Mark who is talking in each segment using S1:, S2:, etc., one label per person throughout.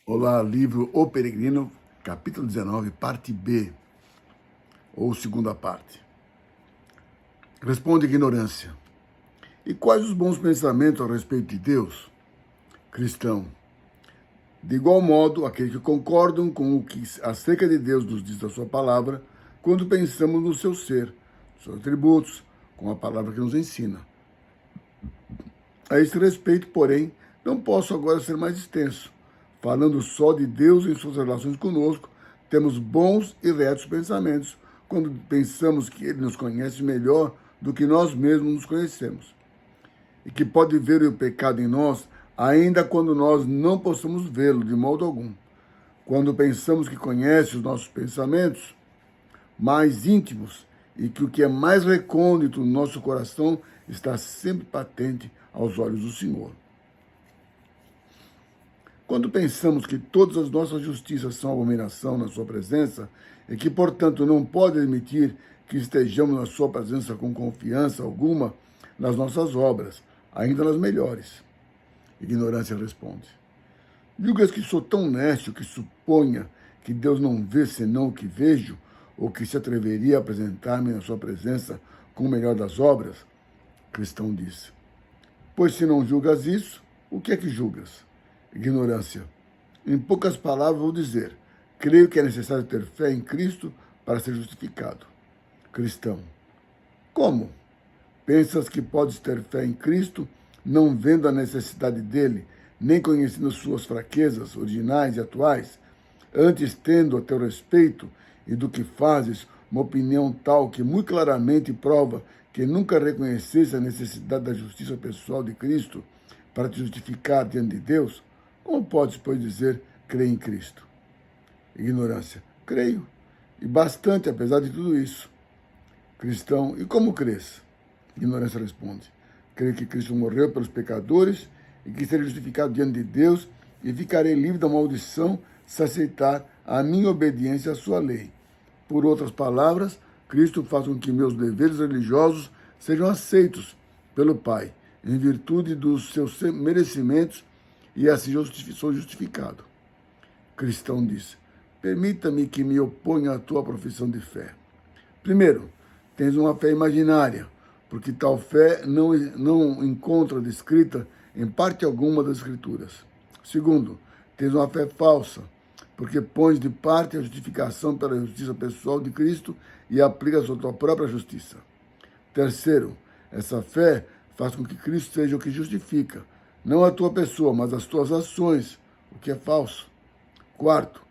S1: Olá, livro O Peregrino, capítulo 19, parte B, ou segunda parte. Responde ignorância. E quais os bons pensamentos a respeito de Deus? Cristão. De igual modo, aqueles que concordam com o que acerca de Deus nos diz a sua palavra, quando pensamos no seu ser, seus atributos, com a palavra que nos ensina. A esse respeito, porém, não posso agora ser mais extenso. Falando só de Deus em suas relações conosco, temos bons e retos pensamentos quando pensamos que Ele nos conhece melhor do que nós mesmos nos conhecemos. E que pode ver o pecado em nós, ainda quando nós não possamos vê-lo de modo algum. Quando pensamos que conhece os nossos pensamentos mais íntimos e que o que é mais recôndito no nosso coração está sempre patente aos olhos do Senhor. Quando pensamos que todas as nossas justiças são abominação na sua presença e que, portanto, não pode admitir que estejamos na sua presença com confiança alguma nas nossas obras, ainda nas melhores. Ignorância responde. Julgas que sou tão nécio que suponha que Deus não vê senão o que vejo, ou que se atreveria a apresentar-me na sua presença com o melhor das obras? Cristão disse. Pois se não julgas isso, o que é que julgas? Ignorância. Em poucas palavras vou dizer, creio que é necessário ter fé em Cristo para ser justificado. Cristão. Como? Pensas que podes ter fé em Cristo, não vendo a necessidade dele, nem conhecendo suas fraquezas originais e atuais, antes tendo a teu respeito e do que fazes uma opinião tal que muito claramente prova que nunca reconhecesse a necessidade da justiça pessoal de Cristo para te justificar diante de Deus? Como podes, pois, dizer, creio em Cristo? Ignorância. Creio. E bastante, apesar de tudo isso. Cristão. E como crês? Ignorância responde. Creio que Cristo morreu pelos pecadores e que serei justificado diante de Deus e ficarei livre da maldição se aceitar a minha obediência à sua lei. Por outras palavras, Cristo faz com que meus deveres religiosos sejam aceitos pelo Pai, em virtude dos seus merecimentos, e assim sou justificado. Cristão disse, permita-me que me oponha à tua profissão de fé. Primeiro, tens uma fé imaginária, porque tal fé não encontra descrita em parte alguma das Escrituras. Segundo, tens uma fé falsa, porque pões de parte a justificação pela justiça pessoal de Cristo e aplicas a tua própria justiça. Terceiro, essa fé faz com que Cristo seja o que justifica, não a tua pessoa, mas as tuas ações, o que é falso. Quarto,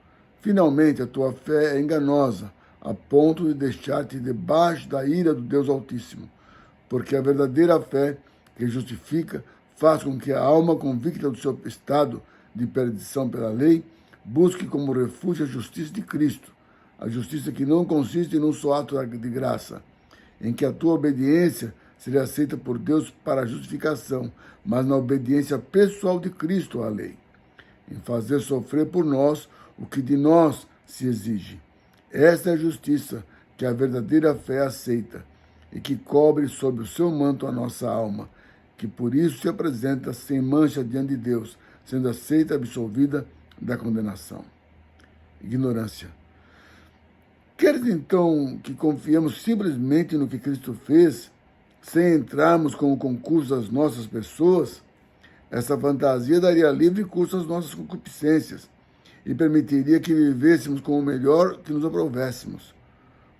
S1: finalmente a tua fé é enganosa, a ponto de deixar-te debaixo da ira do Deus Altíssimo, porque a verdadeira fé que justifica faz com que a alma convicta do seu estado de perdição pela lei busque como refúgio a justiça de Cristo, a justiça que não consiste num só ato de graça, em que a tua obediência seria aceita por Deus para a justificação, mas na obediência pessoal de Cristo à lei, em fazer sofrer por nós o que de nós se exige. Esta é a justiça que a verdadeira fé aceita e que cobre sob o seu manto a nossa alma, que por isso se apresenta sem mancha diante de Deus, sendo aceita e absolvida da condenação. Ignorância. Queres então que confiemos simplesmente no que Cristo fez, sem entrarmos com o concurso das nossas pessoas? Essa fantasia daria livre curso às nossas concupiscências e permitiria que vivêssemos com o melhor que nos aprouvéssemos.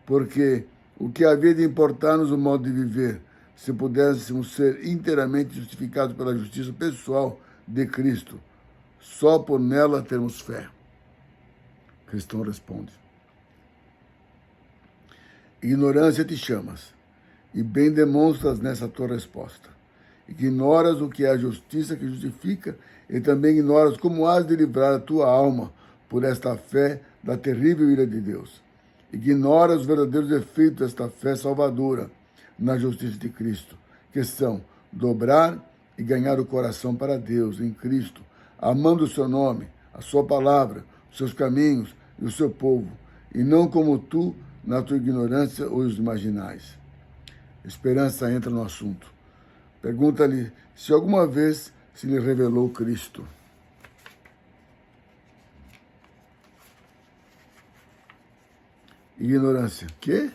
S1: Porque o que havia de importar-nos o modo de viver, se pudéssemos ser inteiramente justificados pela justiça pessoal de Cristo, só por nela termos fé? Cristão responde. Ignorância te chamas, e bem demonstras nessa tua resposta. Ignoras o que é a justiça que justifica, e também ignoras como has de livrar a tua alma, por esta fé, da terrível ira de Deus. Ignora os verdadeiros efeitos desta fé salvadora na justiça de Cristo, que são dobrar e ganhar o coração para Deus em Cristo, amando o seu nome, a sua palavra, os seus caminhos e o seu povo, e não como tu, na tua ignorância, os imaginais. Esperança entra no assunto. Pergunta-lhe se alguma vez se lhe revelou Cristo. Ignorância. Quê?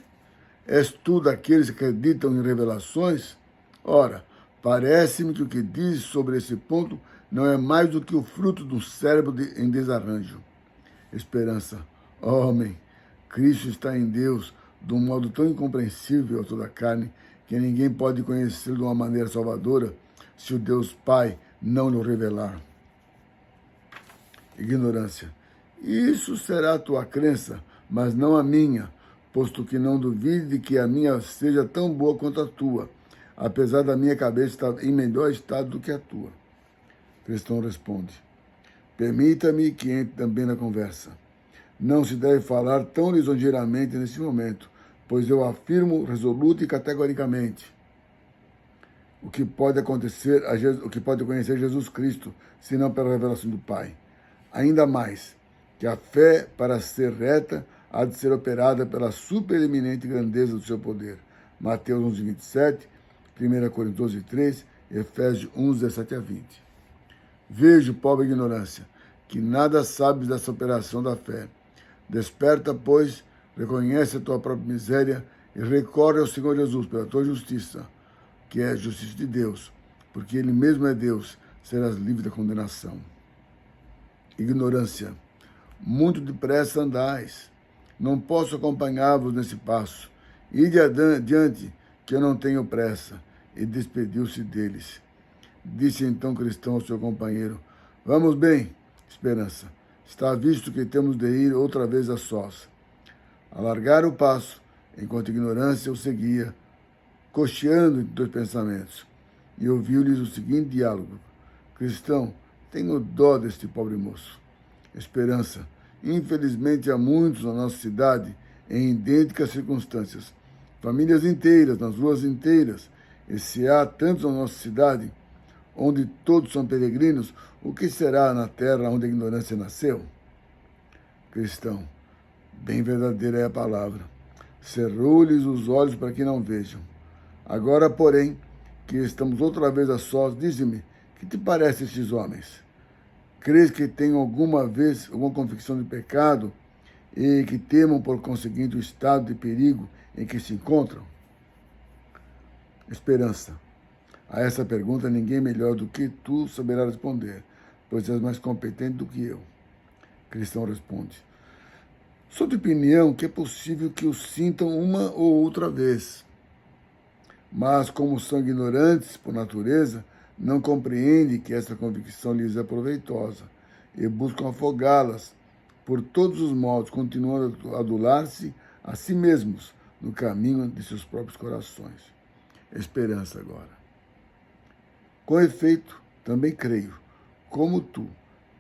S1: És tu daqueles que acreditam em revelações? Ora, parece-me que o que dizes sobre esse ponto não é mais do que o fruto do cérebro em desarranjo. Esperança. Homem, Cristo está em Deus de um modo tão incompreensível a toda a carne que ninguém pode conhecê-lo de uma maneira salvadora se o Deus Pai não lhe revelar. Ignorância. Isso será a tua crença, mas não a minha, posto que não duvide de que a minha seja tão boa quanto a tua, apesar da minha cabeça estar em melhor estado do que a tua. Cristão responde: permita-me que entre também na conversa. Não se deve falar tão lisonjeiramente nesse momento, pois eu afirmo resoluta e categoricamente o que pode conhecer Jesus Cristo, senão pela revelação do Pai. Ainda mais, que a fé, para ser reta, há de ser operada pela supereminente grandeza do seu poder. Mateus 11, 27, 1 Coríntios 12, 3, Efésios 11, 17 a 20. Vejo, pobre ignorância, que nada sabes dessa operação da fé. Desperta, pois, reconhece a tua própria miséria e recorre ao Senhor Jesus pela tua justiça, que é a justiça de Deus, porque Ele mesmo é Deus, serás livre da condenação. Ignorância. Muito depressa andais. Não posso acompanhar-vos nesse passo. Ide adiante, que eu não tenho pressa. E despediu-se deles. Disse então o cristão ao seu companheiro: vamos bem, Esperança. Está visto que temos de ir outra vez a sós. Alargaram o passo, enquanto a ignorância o seguia, cocheando entre dois pensamentos. E ouviu-lhes o seguinte diálogo: cristão, tenho dó deste pobre moço. Esperança. Infelizmente há muitos na nossa cidade em idênticas circunstâncias. Famílias inteiras, nas ruas inteiras. E se há tantos na nossa cidade, onde todos são peregrinos, o que será na terra onde a ignorância nasceu? Cristão. Bem verdadeira é a palavra. Cerrou-lhes os olhos para que não vejam. Agora, porém, que estamos outra vez a sós, dize-me, que te parece estes homens? Crês que tenham alguma convicção de pecado e que temam, por conseguinte, o estado de perigo em que se encontram? Esperança. A essa pergunta ninguém melhor do que tu saberá responder, pois és mais competente do que eu. Cristão responde: sou de opinião que é possível que o sintam uma ou outra vez, mas como são ignorantes por natureza, não compreendem que essa convicção lhes é proveitosa e buscam afogá-las por todos os modos, continuando a adular-se a si mesmos no caminho de seus próprios corações. Esperança agora. Com efeito, também creio, como tu,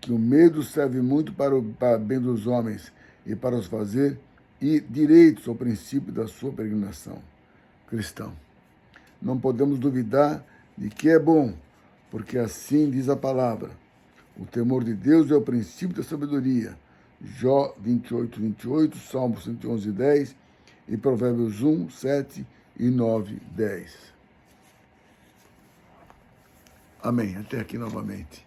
S1: que o medo serve muito para o bem dos homens e para os fazer direitos ao princípio da sua peregrinação. Cristão. Não podemos duvidar de que é bom, porque assim diz a palavra. O temor de Deus é o princípio da sabedoria. Jó 28, 28, Salmo 111, 10 e Provérbios 1, 7 e 9, 10. Amém. Até aqui novamente.